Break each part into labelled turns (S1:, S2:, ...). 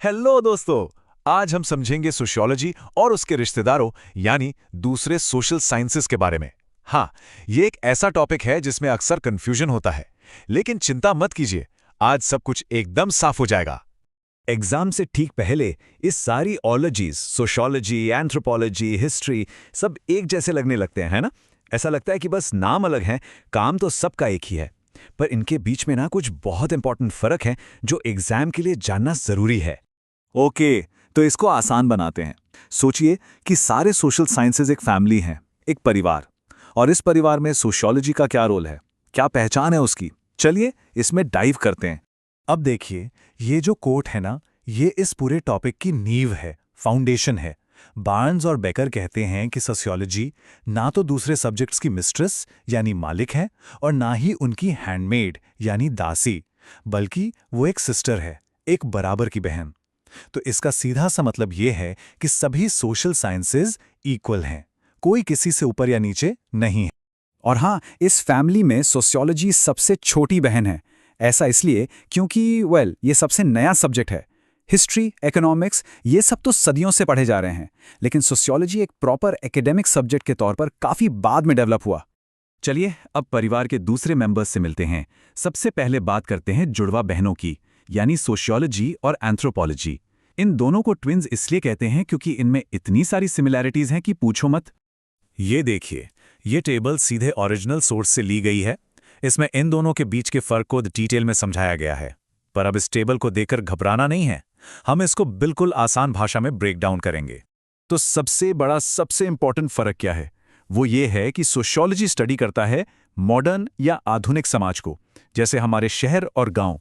S1: Hello दोस्तों। आज हम समझेंगे सोशियोलॉजी और उसके रिश्तेदारों यानी दूसरे सोशल साइंसेस के बारे में। हाँ, ये एक ऐसा टॉपिक है जिसमें अक्सर कंफ्यूजन होता है, लेकिन चिंता मत कीजिए, आज सब कुछ एकदम साफ हो जाएगा।
S2: एग्जाम से ठीक पहले इस सारी ओलॉजीज सोशियोलॉजी, एंथ्रोपोलॉजी, हिस्ट्री सब एक जैसे लगने लगते हैं, है ना? ऐसा लगता है कि बस नाम अलग हैं, काम तो सबका एक ही है। पर इनके बीच में ना कुछ बहुत इंपॉर्टेंट फर्क है जो एग्जाम के लिए जानना जरूरी है। ओके, तो इसको आसान बनाते हैं। सोचिए कि सारे सोशल साइंसेज एक फैमिली हैं, एक परिवार। और इस परिवार में सोशियोलॉजी का क्या रोल है, क्या पहचान है उसकी? चलिए इसमें डाइव करते हैं।
S3: अब देखिए, ये जो कोट है ना, ये इस पूरे टॉपिक की नींव है, फाउंडेशन है। बार्न्स और बेकर कहते हैं कि सोशियोलॉजी ना तो दूसरे सब्जेक्ट्स की मिस्ट्रेस यानी मालिक है और ना ही उनकी हैंडमेड यानी दासी, बल्कि वो एक सिस्टर है, एक बराबर की बहन। तो इसका सीधा सा मतलब ये है कि सभी सोशल साइंसेज इक्वल हैं, कोई किसी से ऊपर या नीचे नहीं है।
S2: और हाँ, इस फैमिली में सोशियोलॉजी सबसे छोटी बहन है। ऐसा इसलिए क्योंकि ये सबसे नया सब्जेक्ट है। हिस्ट्री, इकोनॉमिक्स ये सब तो सदियों से पढ़े जा रहे हैं, लेकिन सोशियोलॉजी एक प्रॉपर एकेडमिक सब्जेक्ट के तौर पर काफी बाद में डेवलप हुआ। चलिए अब परिवार के दूसरे मेंबर्स से मिलते हैं। सबसे पहले बात करते हैं जुड़वा बहनों की, यानी सोशियोलॉजी और एंथ्रोपोलॉजी। इन दोनों को ट्विन्स इसलिए कहते हैं क्योंकि इनमें इतनी सारी सिमिलैरिटीज हैं कि पूछो मत।
S3: ये देखिए, ये टेबल सीधे ओरिजिनल सोर्स से ली गई है। इसमें इन दोनों के बीच के फर्क को डिटेल में समझाया गया है। पर अब इस टेबल को देखकर घबराना नहीं है, हम इसको बिल्कुल आसान भाषा में ब्रेक डाउन करेंगे। तो सबसे बड़ा, सबसे इंपॉर्टेंट फर्क क्या है? वो ये है कि सोशियोलॉजी स्टडी करता है मॉडर्न या आधुनिक समाज को, जैसे हमारे शहर और गांव,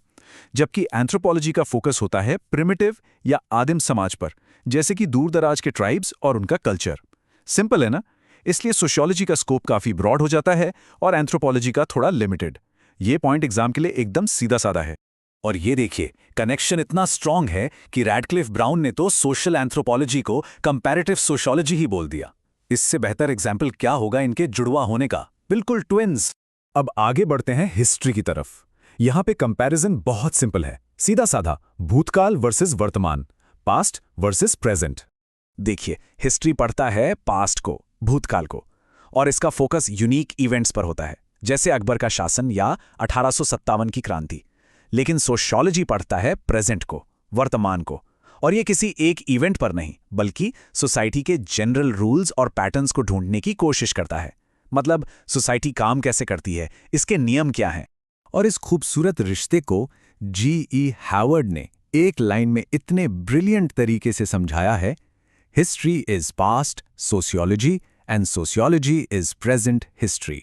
S3: जबकि एंथ्रोपोलॉजी का फोकस होता है प्रिमिटिव या आदिम समाज पर, जैसे कि दूर दराज के ट्राइब्स और उनका कल्चर। सिंपल है ना? इसलिए सोशियोलॉजी का स्कोप काफी ब्रॉड हो जाता है और एंथ्रोपोलॉजी का थोड़ा लिमिटेड। ये पॉइंट एग्जाम के लिए एकदम सीधा साधा है। और ये देखिए, कनेक्शन इतना स्ट्रांग है कि रैडक्लिफ ब्राउन ने तो सोशल एंथ्रोपोलॉजी को कंपैरेटिव सोशियोलॉजी ही बोल दिया। इससे बेहतर एग्जाम्पल क्या होगा इनके जुड़वा होने का? बिल्कुल ट्विन्स। अब आगे बढ़ते हैं हिस्ट्री की तरफ। यहां पे कंपैरिजन बहुत सिंपल है, सीधा साधा, भूतकाल वर्सेस वर्तमान, पास्ट वर्सेस प्रेजेंट। देखिए, हिस्ट्री पढ़ता है पास्ट को, भूतकाल को, और इसका फोकस यूनिक इवेंट्स पर होता है, जैसे अकबर का शासन या 1857 की क्रांति। लेकिन सोशियोलॉजी पढ़ता है प्रेजेंट को, वर्तमान को, और ये किसी एक इवेंट पर नहीं, बल्कि सोसाइटी के जनरल रूल्स और पैटर्न्स को ढूंढने की कोशिश करता है। मतलब सोसाइटी काम कैसे करती है, इसके नियम क्या हैं। और इस खूबसूरत रिश्ते को G.E. हैवर्ड ने एक लाइन में इतने ब्रिलियंट तरीके से समझाया है: history is past sociology and sociology is present history.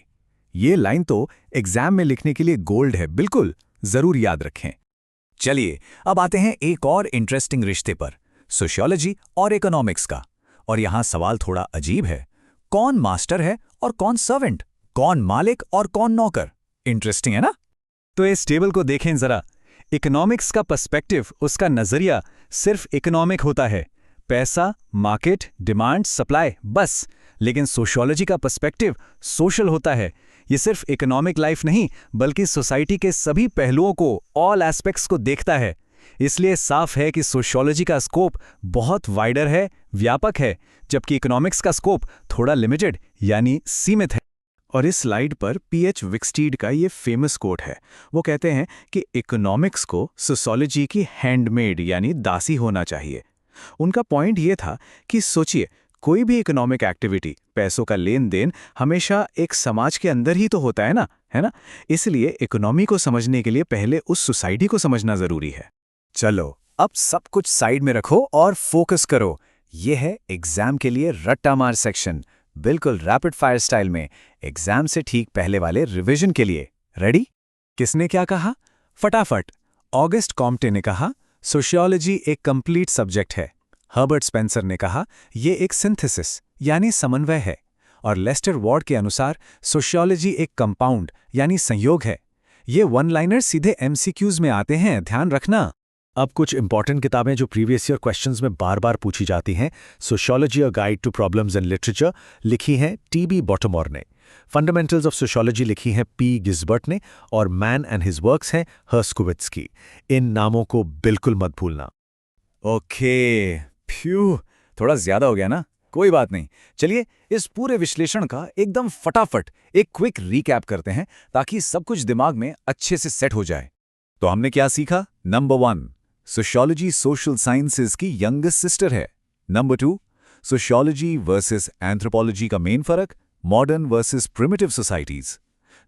S3: ये लाइन तो एग्जाम में लिखने के लिए गोल्ड है, बिल्कुल जरूर याद रखें। चलिए अब आते हैं एक और इंटरेस्टिंग रिश्ते पर, सोशियोलॉजी और इकोनॉमिक्स का। और यहां सवाल थोड़ा अजीब है, कौन मास्टर है और कौन सर्वेंट, कौन मालिक और कौन नौकर? इंटरेस्टिंग है ना? तो इस टेबल को देखें जरा। इकोनॉमिक्स का पर्सपेक्टिव, उसका नजरिया सिर्फ इकोनॉमिक होता है, पैसा, मार्केट, डिमांड, सप्लाई, बस। लेकिन सोशियोलॉजी का पर्सपेक्टिव सोशल होता है। ये सिर्फ इकोनॉमिक लाइफ नहीं, बल्कि सोसाइटी के सभी पहलुओं को, ऑल एस्पेक्ट्स को देखता है। इसलिए साफ है कि सोशियोलॉजी का स्कोप बहुत वाइडर है, व्यापक है, जबकि इकोनॉमिक्स का स्कोप थोड़ा लिमिटेड यानी सीमित है। और इस स्लाइड पर P.H. विक्सटीड का ये फेमस कोट है। वो कहते हैं कि इकोनॉमिक्स को सोशियोलॉजी की हैंडमेड यानी दासी होना चाहिए। उनका पॉइंट ये था कि सोचिए, कोई भी इकोनॉमिक एक्टिविटी, पैसों का लेन देन, हमेशा एक समाज के अंदर ही तो होता है ना? इसलिए इकोनॉमी को समझने के लिए पहले उस सोसाइटी को समझना जरूरी है। चलो अब सब कुछ साइड में रखो और फोकस करो। ये है एग्जाम के लिए रट्टा मार सेक्शन, बिल्कुल रैपिड फायर स्टाइल में, एग्जाम से ठीक पहले वाले रिवीजन के लिए। रेडी? किसने क्या कहा? फटाफट। ऑगस्ट कॉम्टे ने कहा सोशियोलॉजी एक कंप्लीट सब्जेक्ट है। हर्बर्ट स्पेंसर ने कहा ये एक सिंथेसिस यानी समन्वय है। और लेस्टर वॉर्ड के अनुसार सोशियोलॉजी एक कंपाउंड यानी संयोग है। ये वन लाइनर सीधे MCQs में आते हैं, ध्यान रखना। अब कुछ इंपॉर्टेंट किताबें जो प्रीवियस ईयर क्वेश्चंस में बार बार पूछी जाती हैं। Sociology a guide to problems in literature लिखी है T.B. बॉटमोर ने। फंडामेंटल्स ऑफ सोशियोलॉजी लिखी है P. गिस्बर्ट ने। और मैन एंड हिज वर्क्स हैं हर्स्कोविट्ज की। इन नामों को बिल्कुल मत भूलना।
S2: ओके, फ्यू, थोड़ा ज्यादा हो गया ना? कोई बात नहीं। चलिए इस पूरे विश्लेषण का एकदम फटाफट एक क्विक रीकैप करते हैं ताकि सब कुछ दिमाग में अच्छे से सेट हो जाए। तो हमने क्या सीखा? नंबर 1, सोशियोलॉजी सोशल साइंसेज की यंगेस्ट सिस्टर है। नंबर 2, सोशियोलॉजी वर्सेस एंथ्रोपोलॉजी का मेन फर्क, modern versus primitive societies.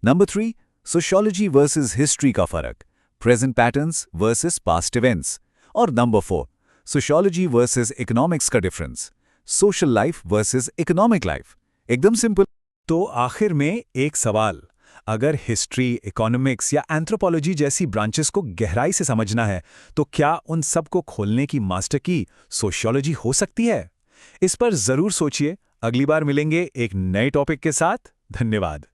S2: Number 3, sociology versus history का फर्क, present patterns versus past events. और नंबर 4, सोशियोलॉजी वर्सेस इकोनॉमिक्स का difference, social life versus economic life. एकदम simple.
S3: तो आखिर में एक सवाल, अगर हिस्ट्री, इकोनॉमिक्स या एंथ्रोपोलॉजी जैसी ब्रांचेस को गहराई से समझना है तो क्या उन सब को खोलने की मास्टर की सोशियोलॉजी हो सकती है? इस पर जरूर सोचिए। अगली बार मिलेंगे एक नए टॉपिक के साथ। धन्यवाद।